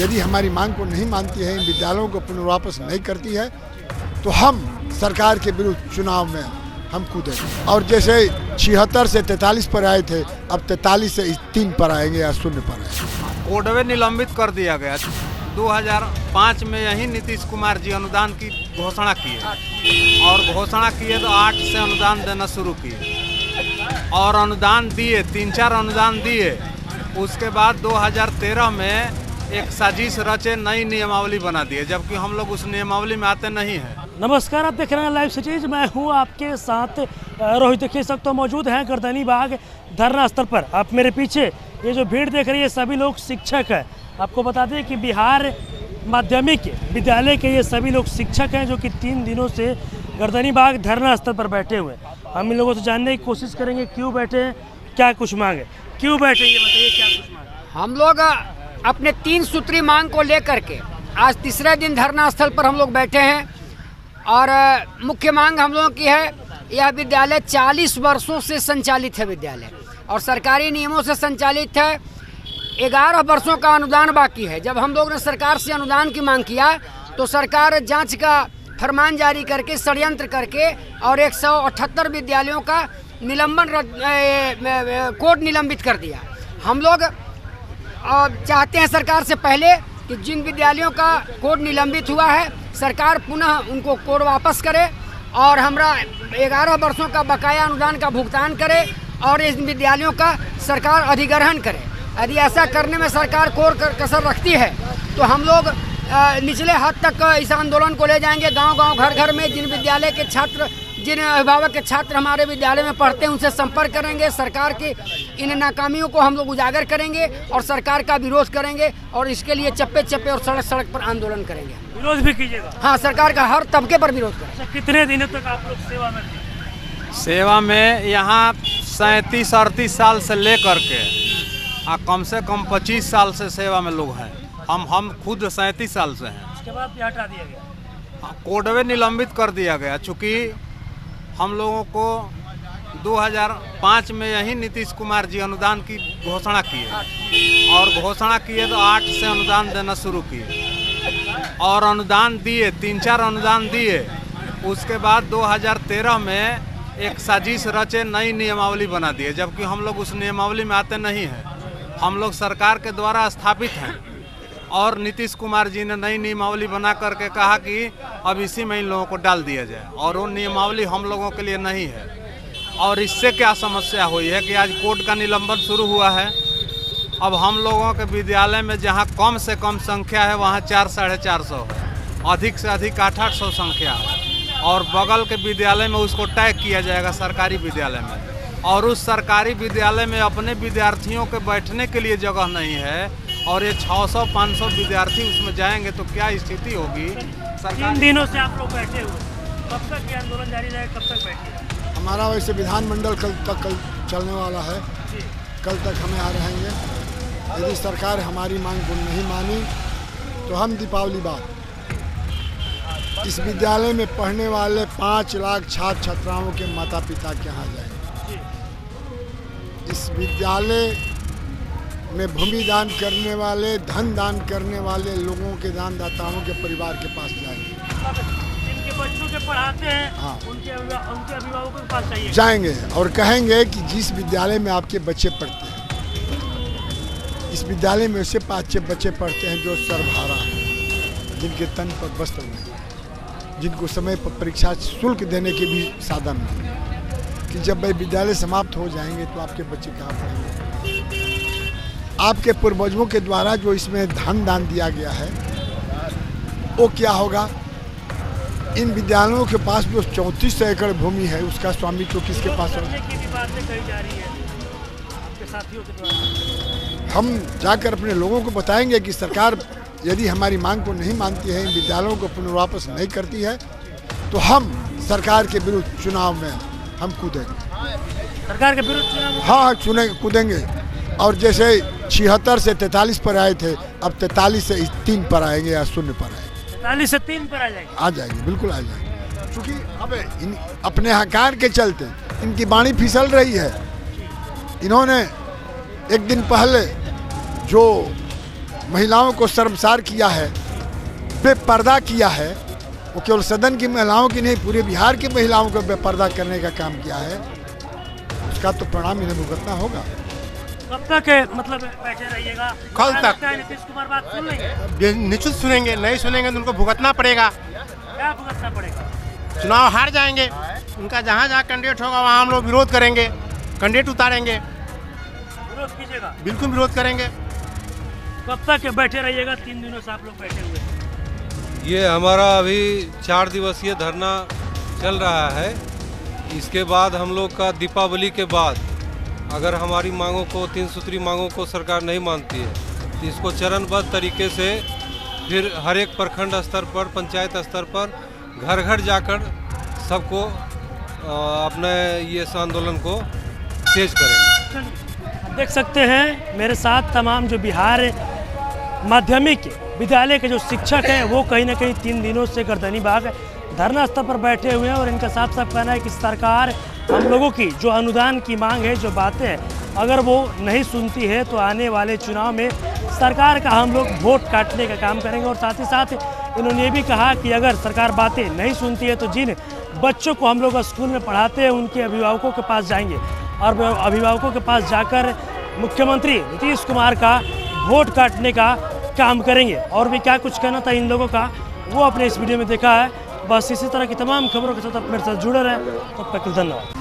यदि हमारी मांग को नहीं मानती है, इन विद्यालयों को पुनर्वापस नहीं करती है, तो हम सरकार के विरुद्ध चुनाव में हम कूदेंगे। और जैसे 76 से 43 पर आए थे, अब 43 से 3 पर आएंगे या 0 पर आएंगे। कोडवे निलंबित कर दिया गया। 2005 में यही नीतीश कुमार जी अनुदान की घोषणा किए और घोषणा किए तो 8 से अनुदान देना शुरू किए और अनुदान दिए, 3-4 अनुदान दिए। उसके बाद 2013 में एक साजिश रचे, नई नियमावली बना दिए, जबकि हम लोग उस नियमावली में आते नहीं हैं। नमस्कार, आप देख रहे हैं लाइव सिटीज। मैं हूं आपके साथ रोहित। देख सकते हो मौजूद हैं गर्दनी बाग धरना स्थल पर। आप मेरे पीछे ये जो भीड़ देख रही है, सभी लोग शिक्षक हैं। आपको बता दें कि बिहार माध्यमिक विद्यालय के ये सभी लोग शिक्षक हैं, जो कि 3 दिनों से गर्दनी बाग धरना स्थल पर बैठे हुए हैं। हम इन लोगों से जानने की कोशिश करेंगे क्यों बैठे हैं, क्या कुछ मांगे, क्यों बैठे, ये बताइए क्या कुछ मांगे। हम लोग अपने 3 सूत्री मांग को लेकर के आज तीसरे दिन धरना स्थल पर हम लोग बैठे हैं और मुख्य मांग हम लोगों की है, यह विद्यालय 40 वर्षों से संचालित है विद्यालय और सरकारी नियमों से संचालित है। 11 वर्षों का अनुदान बाकी है। जब हम लोग ने सरकार से अनुदान की मांग किया तो सरकार जांच का फरमान जारी करके, षड्यंत्र करके और 178 विद्यालयों का निलंबन कोर्ट निलंबित कर दिया। हम लोग चाहते हैं सरकार से पहले कि जिन विद्यालयों का कोड निलंबित हुआ है, सरकार पुनः उनको कोड वापस करे और हमरा 11 वर्षों का बकाया अनुदान का भुगतान करे और इन विद्यालयों का सरकार अधिग्रहण करे। यदि ऐसा करने में सरकार कोर कसर रखती है तो हम लोग निचले हद तक इस आंदोलन को ले जाएंगे। गांव-गांव, घर-घर में जिन विद्यालय के छात्र, जिन अभिभावक के छात्र हमारे विद्यालय में पढ़ते हैं, उनसे संपर्क करेंगे। सरकार की इन नाकामियों को हम लोग उजागर करेंगे और सरकार का विरोध करेंगे और इसके लिए चप्पे-चप्पे और सड़क पर आंदोलन करेंगे। विरोध भी कीजिएगा? हाँ, सरकार का हर तबके पर विरोध करेंगे। कितने दिनों तक आप लोग सेवा में थे? सेवा में यहाँ 37-38 साल से लेकर के कम से कम 25 साल से सेवा में लोग हैं। हम खुद 37 साल से हैं। उसके बाद भी हटा दिया गया, कोडवे निलंबित कर दिया गया। चूँकि हम लोगों को 2005 में यही नीतीश कुमार जी अनुदान की घोषणा किए और घोषणा किए तो 8 से अनुदान देना शुरू किए और अनुदान दिए, 3-4 अनुदान दिए। उसके बाद 2013 में एक साजिश रचे, नई नियमावली बना दिए, जबकि हम लोग उस नियमावली में आते नहीं हैं। हम लोग सरकार के द्वारा स्थापित हैं और नीतीश कुमार जी ने नई नियमावली बना करके कहा कि अब इसी में इन लोगों को डाल दिया जाए और वो नियमावली हम लोगों के लिए नहीं है। और इससे क्या समस्या हुई है कि आज कोर्ट का निलंबन शुरू हुआ है। अब हम लोगों के विद्यालय में जहां कम से कम संख्या है वहां 400-450 है, अधिक से अधिक 800 संख्या है और बगल के विद्यालय में उसको टैग किया जाएगा सरकारी विद्यालय में, और उस सरकारी विद्यालय में अपने विद्यार्थियों के बैठने के लिए जगह नहीं है और ये 600-500 विद्यार्थी उसमें जाएंगे तो क्या स्थिति होगी। 3 दिनों से आप लोग बैठे हुए, कब तक ये आंदोलन जारी रहेगा, कब तक बैठेगा? हमारा वैसे विधानमंडल कल चलने वाला है, कल तक हम यहाँ रहेंगे। यदि सरकार हमारी मांग को नहीं मानी तो हम दीपावली बाद इस विद्यालय में पढ़ने वाले 5 लाख छात्र छात्राओं के माता पिता के यहाँ जाएंगे। इस विद्यालय में भूमि दान करने वाले, धन दान करने वाले लोगों के दानदाताओं के परिवार के पास जाएंगे। जिनके बच्चों के पढ़ाते हैं, हाँ, उनके अभिभावकों के पास जाएंगे और कहेंगे कि जिस विद्यालय में आपके बच्चे पढ़ते हैं, इस विद्यालय में ऐसे 5 बच्चे पढ़ते हैं जो सर्वहारा हैं, जिनके तन पर वस्त्र नहीं, जिनको समय पर परीक्षा शुल्क देने के भी साधन नहीं, कि जब वह विद्यालय समाप्त हो जाएंगे तो आपके बच्चे कहाँ पढ़ेंगे। आपके पूर्वजों के द्वारा जो इसमें धन दान दिया गया है वो क्या होगा। इन विद्यालयों के पास जो 3400 एकड़ भूमि है उसका स्वामित्व किसके पास है? हम जाकर अपने लोगों को बताएंगे कि सरकार यदि हमारी मांग को नहीं मानती है, इन विद्यालयों को पुनर्वापस नहीं करती है, तो हम सरकार के विरुद्ध चुनाव में हम कूदेंगे। सरकार के विरुद्ध चुनाव? हाँ, कूदेंगे। और जैसे 76 से 43 पर आए थे, अब 43 से 3 पर आएंगे या 0 पर आएंगे। 43 से 3 पर आ जाएंगे, बिल्कुल आ जाएंगे। क्योंकि अब अपने हकार के चलते इनकी बाणी फिसल रही है। इन्होंने एक दिन पहले जो महिलाओं को शर्मसार किया है, बेपर्दा किया है। वो केवल सदन की महिलाओं की नहीं, पूरे बिहार की महिलाओं को बेपर्दा करने का काम किया है। उसका तो परिणाम इन्हें भुगतना होगा। कब तक मतलब बैठे रहिएगा? कल तक। लगता है नीतीश कुमार बात सुन लेंगे? निश्चित सुनेंगे, नहीं सुनेंगे तो उनको भुगतना पड़ेगा। क्या भुगतना पड़ेगा? चुनाव हार जाएंगे, उनका जहाँ जहाँ कैंडिडेट होगा वहाँ हम लोग विरोध करेंगे, कैंडिडेट उतारेंगे, विरोध कीजिएगा? बिल्कुल विरोध करेंगे। कब तक बैठे रहिएगा? 3 दिनों से आप लोग बैठे हुए हैं। ये हमारा अभी 4 दिवसीय धरना चल रहा है। इसके बाद हम लोग का दीपावली के बाद अगर हमारी मांगों को, 3 सूत्री मांगों को सरकार नहीं मानती है तो इसको चरणबद्ध तरीके से फिर हर एक प्रखंड स्तर पर, पंचायत स्तर पर घर घर जाकर सबको अपने ये इस आंदोलन को तेज करेंगे। देख सकते हैं मेरे साथ तमाम जो बिहार माध्यमिक विद्यालय के जो शिक्षक हैं वो कहीं ना कहीं 3 दिनों से गर्दनी बाग धरना स्थल पर बैठे हुए हैं और इनका साफ साफ कहना है कि सरकार हम लोगों की जो अनुदान की मांग है, जो बातें हैं, अगर वो नहीं सुनती है तो आने वाले चुनाव में सरकार का हम लोग वोट काटने का काम करेंगे। और साथ ही साथ इन्होंने ये भी कहा कि अगर सरकार बातें नहीं सुनती है तो जिन बच्चों को हम लोग स्कूल में पढ़ाते हैं उनके अभिभावकों के पास जाएंगे और अभिभावकों के पास जाकर मुख्यमंत्री नीतीश कुमार का वोट काटने का काम करेंगे। और भी क्या कुछ कहना था इन लोगों का वो अपने इस वीडियो में देखा है। बस इसी तरह की तमाम खबरों के साथ आप मेरे साथ जुड़े रहें। तब तक धन्यवाद।